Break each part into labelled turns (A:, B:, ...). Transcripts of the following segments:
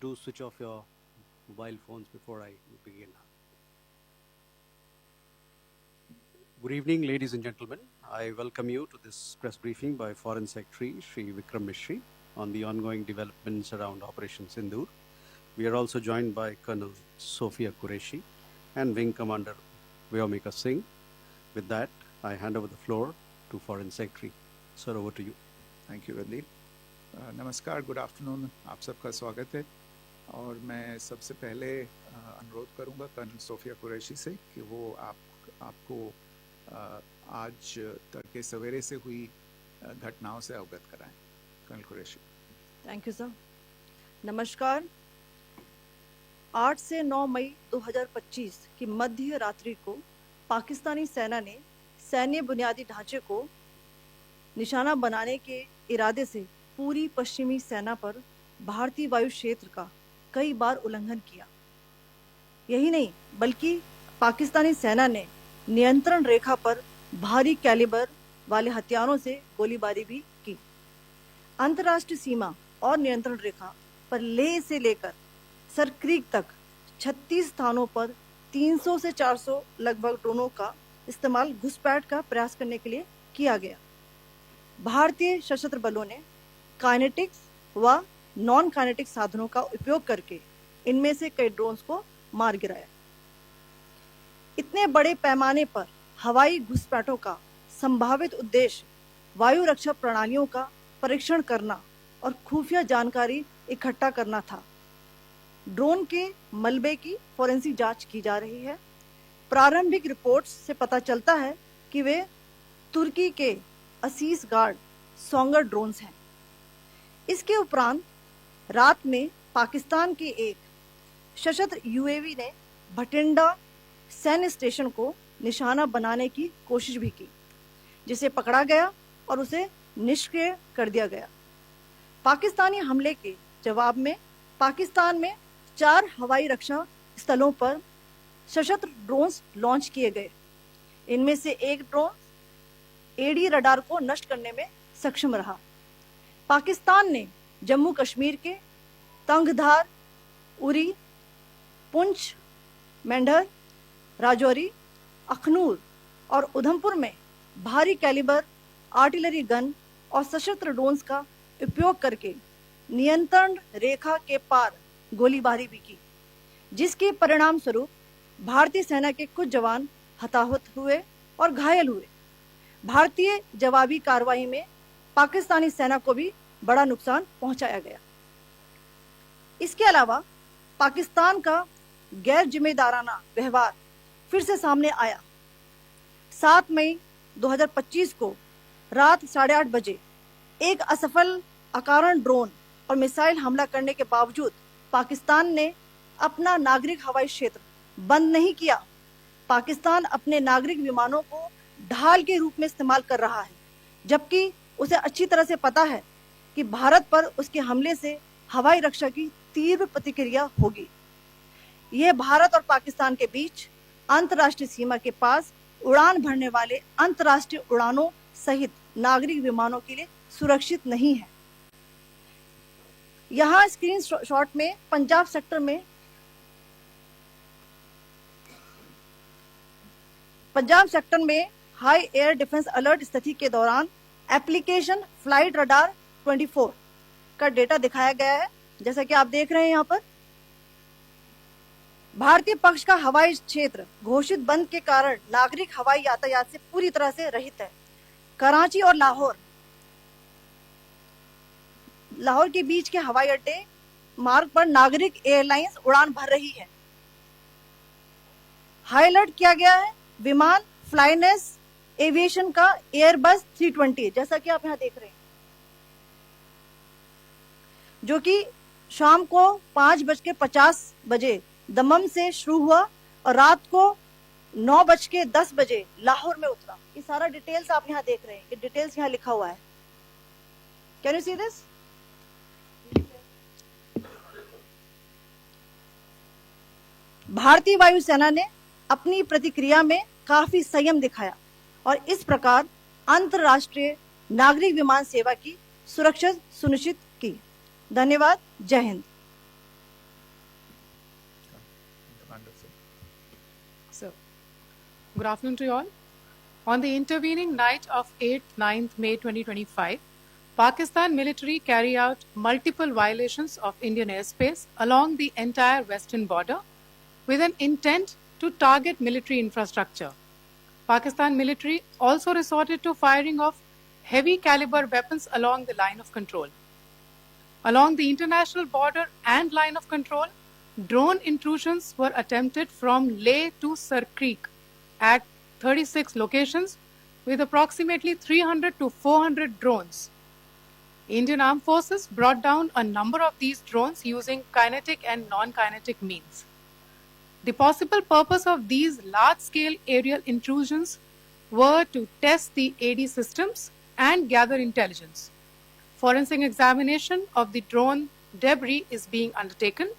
A: do switch off your mobile phones before I begin. Good evening, ladies and gentlemen. I welcome you to this press briefing by Foreign Secretary Shri Vikram Mishri on the ongoing developments around Operation Sindoor. We are also joined by Colonel Sophia Qureshi and Wing Commander Vyomika Singh. With that, I hand over the floor to Foreign Secretary. Sir, over to you.
B: Thank you Vandeep. नमस्कार, good afternoon, आप सबका स्वागत है। और मैं सबसे पहले अनुरोध करूंगा कर्नल सोफिया कुरैशी से कि वो आपको आज तड़के सवेरे से हुई घटनाओं से अवगत कराएं। Colonel Qureshi.
C: Thank you sir. नमस्कार। 8 से 9 मई 2025 की मध्य रात्रि को पाकिस्तानी सेना ने सैन्य बुनियादी ढांचे को निशाना बनाने के इरादे से पूरी पश्चिमी सेना पर भारतीय वायु क्षेत्र का कई बार उल्लंघन किया। यही नहीं बल्कि पाकिस्तानी सेना ने नियंत्रण रेखा पर भारी कैलिबर वाले हथियारों से गोलीबारी भी की। अंतर्राष्ट्रीय सीमा और नियंत्रण रेखा पर लेह से लेकर सरक्रीक तक 36 स्थानों पर 300 से 400 लगभग ड्रोनों का इस्तेमाल घुसपैठ का प्रयास करने के लिए किया गया। भारतीय सशस्त्र बलों ने काइनेटिक्स व नॉन काइनेटिक साधनों का उपयोग करके इनमें से कई ड्रोन्स को मार गिराया। इतने बड़े पैमाने पर हवाई घुसपैठों का संभावित उद्देश्य वायु रक्षा प्रणालियों का परीक्षण करना और खुफिया जानकारी इकट्ठा करना था। ड्रोन के मलबे की फोरेंसिक जांच की जा रही है। प्रारंभिक रिपोर्ट्स से पता चलता है कि वे तुर्की के असीस गार्ड सोंगर ड्रोन्स हैं। इसके उपरांत रात में पाकिस्तान के एक सशस्त्र यूएवी ने भटिंडा सैन्य स्टेशन को निशाना बनाने की कोशिश भी की, जिसे पकड़ा गया और उसे निष्क्रिय कर दिया गया। पाकिस्तानी हमले के जवाब में पाकिस्तान में 4 हवाई रक्षा स्थलों पर सशस्त्र ड्रोन्स लॉन्च किए गए। इनमें से एक ड्रोन एडी रडार को नष्ट करने में सक्षम रहा। पाकिस्तान ने जम्मू कश्मीर के तंगधार, उरी, पुंछ, मेंढर, राजौरी, अखनूर और उधमपुर में भारी कैलिबर आर्टिलरी गन और सशस्त्र ड्रोन्स का उपयोग करके नियंत्रण रेखा के पार गोलीबारी भी की, जिसके परिणाम स्वरूप भारतीय सेना के कुछ जवान हताहत हुए और घायल हुए। भारतीय जवाबी कार्रवाई में पाकिस्तानी सेना को भी बड़ा नुकसान पहुंचाया गया। इसके अलावा पाकिस्तान का गैर जिम्मेदाराना व्यवहार फिर से सामने आया। 7 मई 2025 को रात 8:30 बजे एक असफल अकारण ड्रोन और मिसाइल हमला करने के बावजूद पाकिस्तान ने अपना नागरिक हवाई क्षेत्र बंद नहीं किया। पाकिस्तान अपने नागरिक विमानों को ढाल के रूप में इस्तेमाल कर रहा है, जबकि उसे अच्छी तरह से पता है कि भारत पर उसके हमले से हवाई रक्षा की तीव्र प्रतिक्रिया होगी। यह भारत और पाकिस्तान के बीच अंतर्राष्ट्रीय सीमा के पास उड़ान भरने वाले अंतर्राष्ट्रीय उड़ानों सहित नागरिक विमानों के लिए सुरक्षित नहीं है। यहाँ स्क्रीन शॉट में पंजाब सेक्टर में हाई एयर डिफेंस अलर्ट स्थिति के दौरान एप्लीकेशन फ्लाइट रडार 24 का डेटा दिखाया गया है। जैसा कि आप देख रहे हैं यहाँ पर भारतीय पक्ष का हवाई क्षेत्र घोषित बंद के कारण नागरिक हवाई यातायात से पूरी तरह से रहित है। कराची और लाहौर के बीच के हवाई अड्डे मार्ग पर नागरिक एयरलाइंस उड़ान भर रही है। हाई अलर्ट किया गया है विमान फ्लाइनेस एविएशन का एयरबस 320, जैसा कि आप यहाँ देख रहे हैं, जो कि शाम को 5:50 बजे दमम से शुरू हुआ और रात को 9:10 बजे लाहौर में उतरा। ये सारा डिटेल्स आप यहाँ देख रहे हैं, ये डिटेल्स यहाँ लिखा हुआ है। Can you see this? भारतीय वायुसेना ने अपनी प्रतिक्रिया में काफी संयम दिखाया और इस प्रकार अंतरराष्ट्रीय नागरिक विमान सेवा की सुरक्षा सुनिश्चित की। धन्यवाद। जय Hind.
B: Commander Singh.
D: So, good afternoon to you all. On the intervening night of 8th-9th May 2025, Pakistan military carried out multiple violations of Indian airspace along the entire western border with an intent to target military infrastructure. Pakistan military also resorted to firing of heavy caliber weapons along the line of control. Along the international border and line of control, drone intrusions were attempted from Leh to Sir Creek at 36 locations with approximately 300 to 400 drones. Indian Armed Forces brought down a number of these drones using kinetic and non-kinetic means. The possible purpose of these large-scale aerial intrusions were to test the AD systems and gather intelligence. Forensic examination of the drone debris is being undertaken.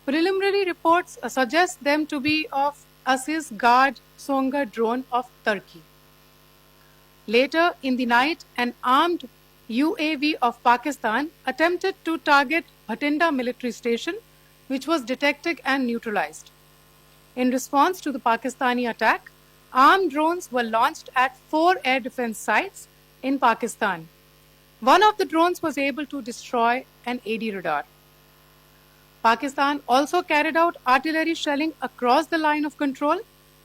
D: Preliminary reports suggest them to be of Aziz Guard Songa drone of Turkey. Later in the night, an armed UAV of Pakistan attempted to target Bhatinda military station, which was detected and neutralized. In response to the Pakistani attack, armed drones were launched at 4 air defense sites in Pakistan. One of the drones was able to destroy an AD radar. Pakistan also carried out artillery shelling across the line of control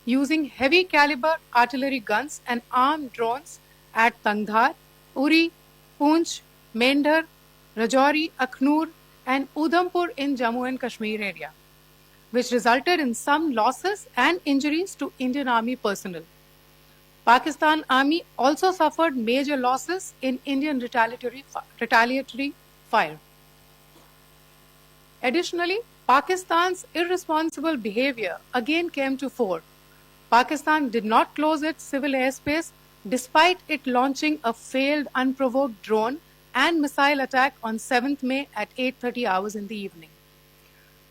D: using heavy caliber artillery guns and armed drones at Tangdhar, Uri, Poonch, Mendhar, Rajouri, Akhnur, and Udhampur in Jammu and Kashmir area, which resulted in some losses and injuries to Indian Army personnel. Pakistan Army also suffered major losses in Indian retaliatory fire. Additionally, Pakistan's irresponsible behavior again came to fore. Pakistan did not close its civil airspace despite it launching a failed unprovoked drone and missile attack on 7th May at 8:30 hours in the evening.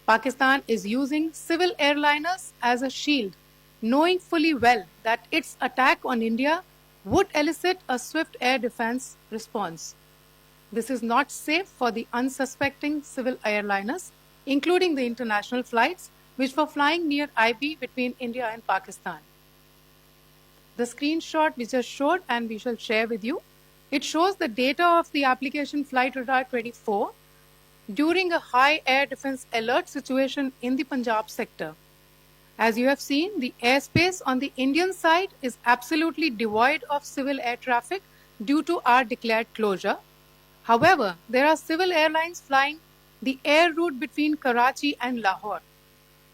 D: Pakistan is using civil airliners as a shield, knowing fully well that its attack on India would elicit a swift air defense response. This is not safe for the unsuspecting civil airliners, including the international flights, which were flying near IB between India and Pakistan. The screenshot we just showed and we shall share with you, it shows the data of the application Flight Radar 24 during a high air defense alert situation in the Punjab sector. As you have seen, the airspace on the Indian side is absolutely devoid of civil air traffic due to our declared closure. However, there are civil airlines flying the air route between Karachi and Lahore.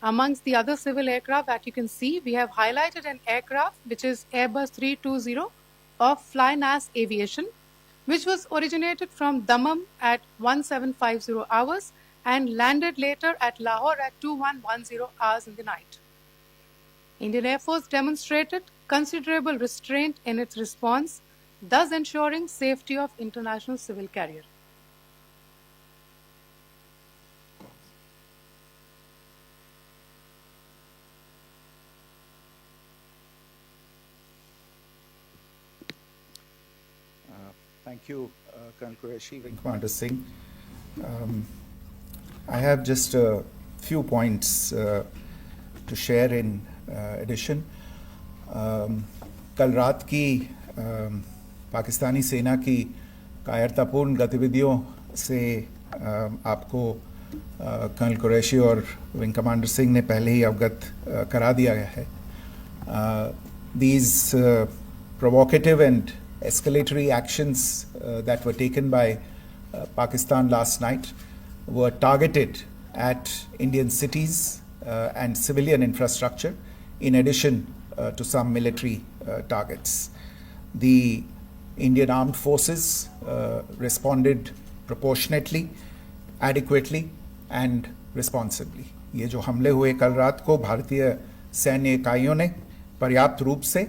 D: Amongst the other civil aircraft that you can see, we have highlighted an aircraft which is Airbus 320 of Flynas Aviation, which was originated from Dammam at 1750 hours and landed later at Lahore at 2110 hours in the night. Indian Air Force demonstrated considerable restraint in its response, thus ensuring safety of international civil carrier.
B: Thank you, Colonel Qureshi, Wing Commander Singh. I have just a few points to share in addition. कल रात की पाकिस्तानी सेना की कायरतापूर्ण गतिविधियों से आपको colonel Qureshi और विंग कमांडर सिंह ने पहले ही अवगत करा दिया गया है. These provocative and escalatory actions that were taken by Pakistan last night were targeted at Indian cities and civilian infrastructure, in addition to some military targets. The Indian Armed Forces responded proportionately, adequately and responsibly. ये जो हमले हुए कल रात को भारतीय सैन्य इकाइयों ने पर्याप्त रूप से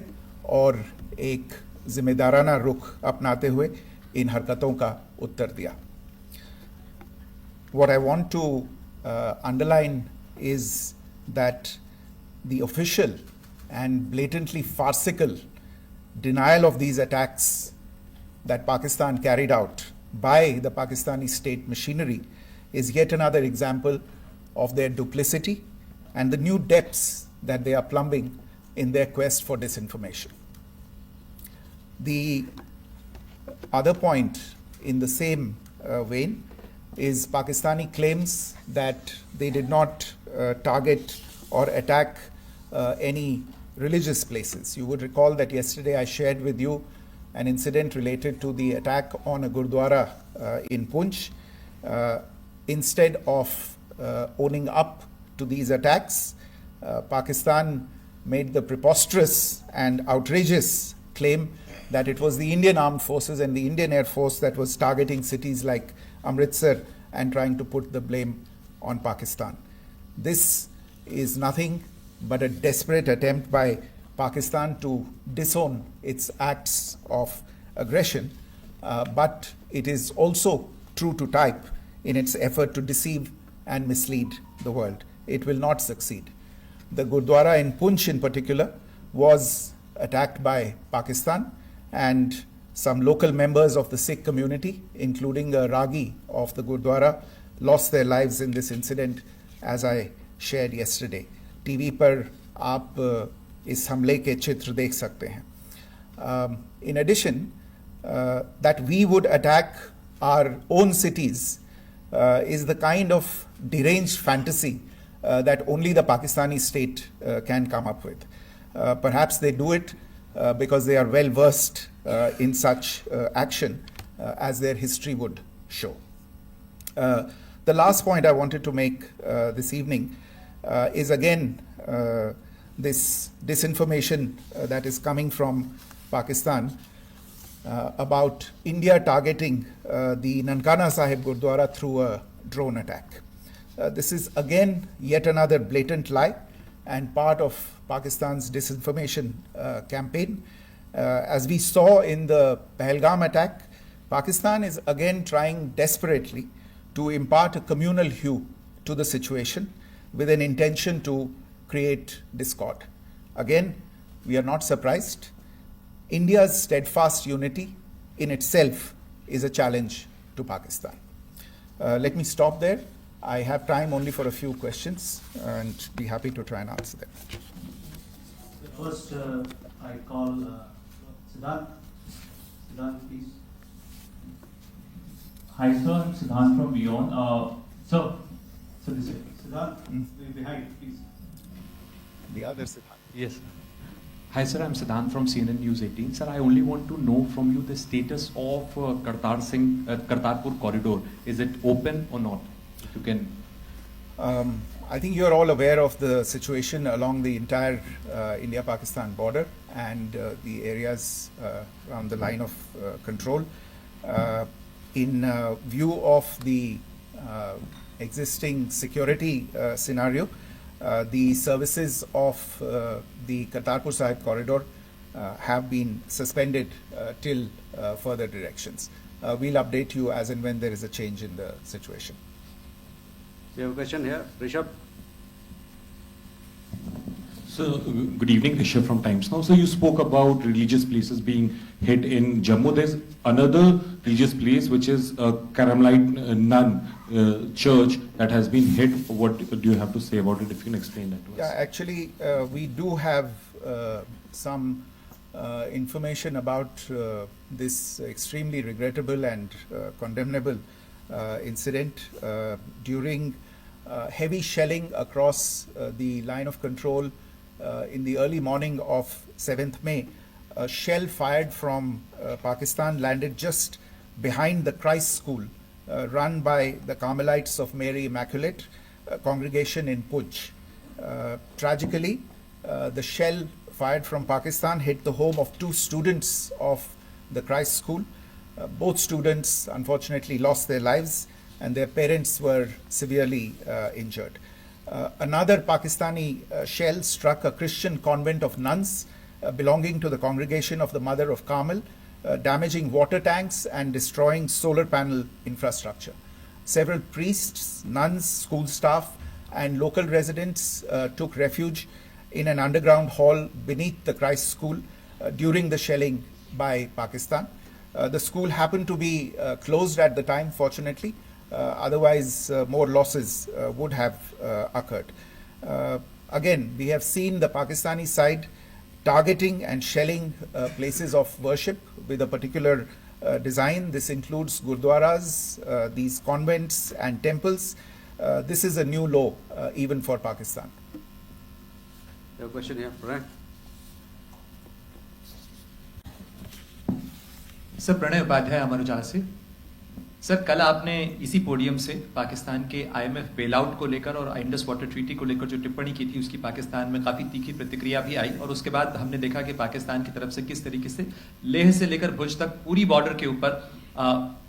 B: और एक जिम्मेदाराना रुख अपनाते हुए इन हरकतों का उत्तर दिया. What I want to underline is that the official and blatantly farcical denial of these attacks that Pakistan carried out by the Pakistani state machinery is yet another example of their duplicity and the new depths that they are plumbing in their quest for disinformation. The other point in the same vein is Pakistani claims that they did not target or attack any religious places. You would recall that yesterday I shared with you an incident related to the attack on a Gurdwara in Punch. Instead of owning up to these attacks, Pakistan made the preposterous and outrageous claim that it was the Indian Armed Forces and the Indian Air Force that was targeting cities like Amritsar and trying to put the blame on Pakistan. This is nothing but a desperate attempt by Pakistan to disown its acts of aggression, but it is also true to type in its effort to deceive and mislead the world. It will not succeed. The Gurdwara in Punch in particular was attacked by Pakistan, and some local members of the Sikh community, including a Ragi of the Gurdwara, lost their lives in this incident, as I shared yesterday. TV पर आप इस हमले के चित्र देख सकते हैं. In addition, that we would attack our own cities is the kind of deranged fantasy that only the Pakistani state can come up with. Perhaps they do it because they are well versed in such action, as their history would show. The last point I wanted to make this evening is again this disinformation that is coming from Pakistan about India targeting the Nankana Sahib Gurdwara through a drone attack. This is again yet another blatant lie and part of Pakistan's disinformation campaign. As we saw in the Pahalgam attack, Pakistan is again trying desperately to impart a communal hue to the situation with an intention to create discord. Again, we are not surprised. India's steadfast unity in itself is a challenge to Pakistan. Let me stop there. I have time only for a few questions and be happy to try and answer them.
A: First, I call Siddharth. Siddharth, please.
E: Hi, sir. I'm Siddharth from Beyond. So this is
A: Siddharth, behind, please.
B: The other Siddharth.
E: yes. Hi, sir. I'm Siddharth from CNN News 18. Sir, I only want to know from you the status of Kartarpur corridor. Is it open or not? If you can.
B: I think you're all aware of the situation along the entire India-Pakistan border and the areas around the line of control. In view of the existing security scenario, the services of the Kartarpur Sahib corridor have been suspended till further directions. We'll update you as and when there is a change in the situation.
A: We have a question here. Rishabh.
F: So, good evening, Rishabh from Times Now. So, you spoke about religious places being hit in Jammu. There's another religious place which is a Carmelite nun church that has been hit. What do you have to say about it, if you can explain that to us?
B: Yeah, actually, we do have some information about this extremely regrettable and condemnable incident. During heavy shelling across the line of control in the early morning of 7th May, a shell fired from Pakistan landed just behind the Christ School run by the Carmelites of Mary Immaculate congregation in Puj. Tragically, the shell fired from Pakistan hit the home of 2 students of the Christ School. Both students unfortunately lost their lives and their parents were severely injured. Another Pakistani shell struck a Christian convent of nuns belonging to the congregation of the Mother of Carmel, damaging water tanks and destroying solar panel infrastructure. Several priests, nuns, school staff and local residents took refuge in an underground hall beneath the Christ School during the shelling by Pakistan. The school happened to be closed at the time, fortunately. Otherwise, more losses would have occurred. Again, we have seen the Pakistani side targeting and shelling places of worship with a particular design. This includes gurdwaras, these convents and temples. This is a new low even for Pakistan.
A: You have a question here, Pranay?
G: Sir Pranay Upadhyay Amar Ujala से। Sir कल आपने इसी podium से पाकिस्तान के IMF bail out को लेकर और Indus water treaty को लेकर जो टिप्पणी की थी उसकी पाकिस्तान में काफ़ी तीखी प्रतिक्रिया भी आई, और उसके बाद हमने देखा कि पाकिस्तान की तरफ से किस तरीके से लेह से लेकर भुज तक पूरी बॉर्डर के ऊपर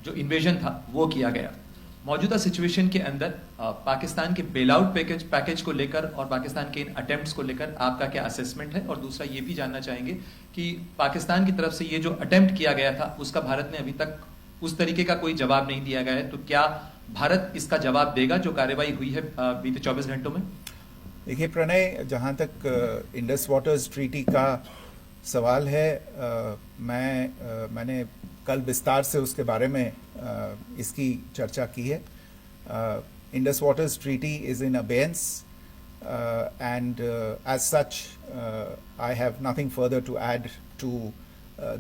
G: जो इन्वेजन था वो किया गया। मौजूदा सिचुएशन के अंदर पाकिस्तान के बेल आउट पैकेज को लेकर और पाकिस्तान के इन अटेम्प्ट्स को लेकर आपका क्या असेसमेंट है? और दूसरा ये भी जानना चाहेंगे कि पाकिस्तान की तरफ से ये जो अटेम्प्ट किया गया था उसका भारत ने अभी तक उस तरीके का कोई जवाब नहीं दिया गया है, तो क्या भारत इसका जवाब देगा जो कार्रवाई हुई है बीते 24 घंटों में?
B: देखिए प्रणय, जहाँ तक इंडस वाटर्स ट्रीटी का सवाल है, मैंने कल विस्तार से उसके बारे में इसकी चर्चा की है। Indus waters treaty is in abeyance and as such I have nothing further to add to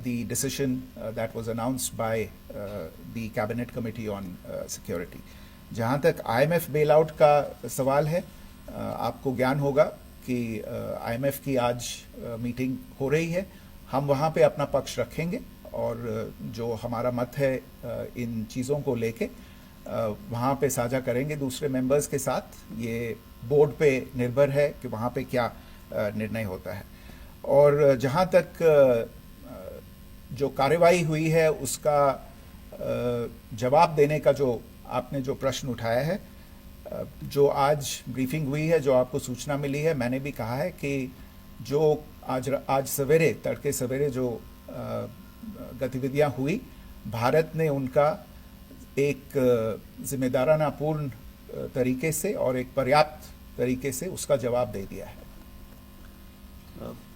B: the decision that was announced by the cabinet committee on security. जहाँ तक IMF bailout का सवाल है, आपको ज्ञान होगा कि IMF की आज मीटिंग हो रही है। हम वहाँ पे अपना पक्ष रखेंगे और जो हमारा मत है इन चीज़ों को लेके वहाँ पे साझा करेंगे दूसरे मेंबर्स के साथ। ये बोर्ड पे निर्भर है कि वहाँ पे क्या निर्णय होता है। और जहाँ तक जो कार्रवाई हुई है उसका जवाब देने का जो आपने जो प्रश्न उठाया है, जो आज ब्रीफिंग हुई है, जो आपको सूचना मिली है, मैंने भी कहा है कि जो आज सवेरे तड़के सवेरे जो गतिविधियां हुई, भारत ने उनका एक जिम्मेदाराना पूर्ण तरीके से और एक पर्याप्त तरीके से उसका जवाब दे दिया है।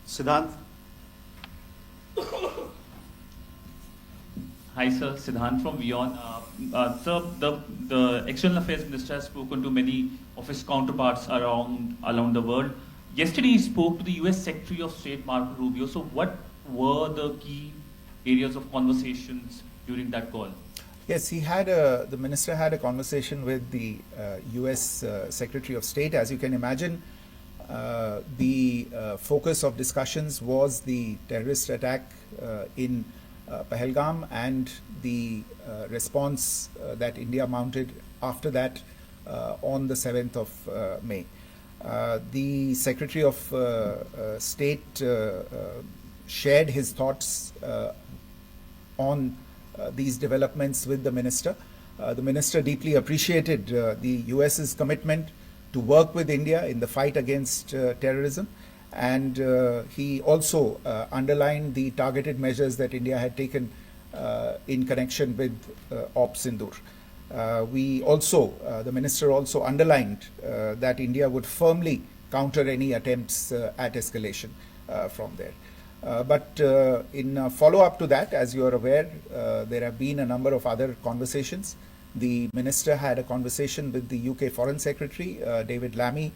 A: सिद्धांत?
H: Hi sir, Siddhant from Vion. Sir, the External Affairs Minister has spoken to many of his counterparts around the world. Yesterday he spoke to the US Secretary of State Marco Rubio. So what were the key areas of conversations during that call?
B: Yes, the minister had a conversation with the US Secretary of State. As you can imagine, the focus of discussions was the terrorist attack in Pahalgam and the response that India mounted after that on the 7th of May. The Secretary of State shared his thoughts on these developments with the minister. The minister deeply appreciated the US's commitment to work with India in the fight against terrorism, and he also underlined the targeted measures that India had taken in connection with Operation Sindoor. The minister also underlined that India would firmly counter any attempts at escalation from there. But in follow-up to that, as you are aware, there have been a number of other conversations. The minister had a conversation with the UK Foreign Secretary, David Lammy,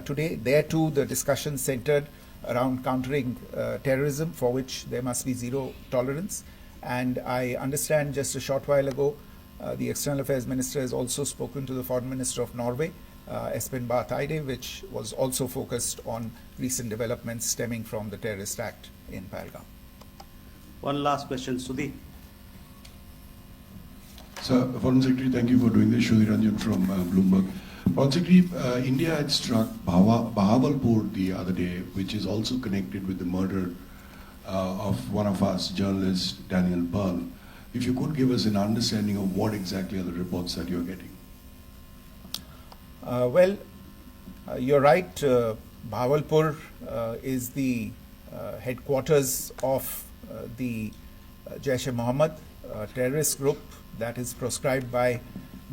B: today. There too, the discussion centered around countering terrorism, for which there must be zero tolerance. And I understand just a short while ago, the External Affairs Minister has also spoken to the Foreign Minister of Norway, Espen Barth Eide, which was also focused on recent developments stemming from the terrorist act in Pahalgam.
A: One last question, Sudhi.
I: Sir, Foreign Secretary, thank you for doing this. Sudhi Ranjan from Bloomberg. Foreign Secretary, India had struck Bahawalpur the other day, which is also connected with the murder of one of us, journalist Daniel Pearl. If you could give us an understanding of what exactly are the reports that you're getting.
B: Well, you're right. Bahawalpur is the headquarters of the jaish-e-mohammed terrorist group that is proscribed by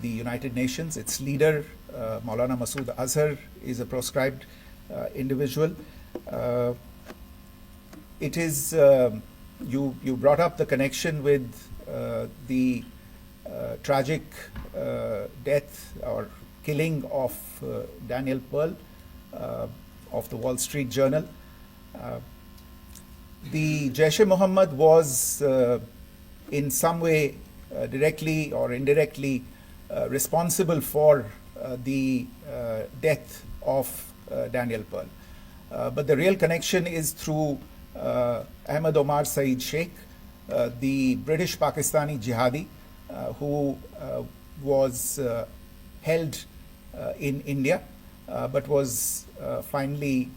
B: the United Nations. Its leader, Maulana Masood Azhar, is a proscribed individual. It is, you brought up the connection with the tragic death or killing of Daniel Pearl. of the Wall Street Journal. The jaish-e-mohammed was in some way directly or indirectly responsible for the death of Daniel Pearl. But the real connection is through Ahmed Omar Saeed Sheikh, the British Pakistani jihadi who was held in India but was finally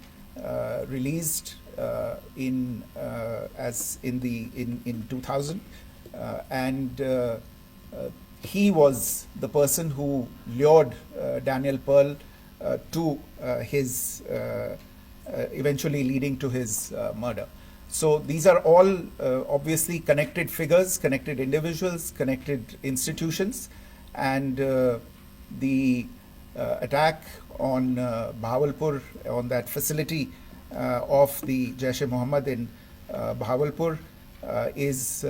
B: released in 2000, and he was the person who lured Daniel Pearl to his eventually leading to his murder. So these are all obviously connected figures, connected individuals, connected institutions, and the attack on Bahawalpur, on that facility of the jaish-e-mohammed in Bahawalpur is,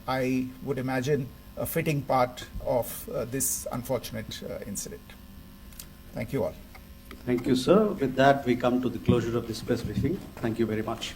B: I would imagine, a fitting part of this unfortunate incident. Thank you all.
A: Thank you, sir. With that, we come to the closure of this press briefing. Thank you very much.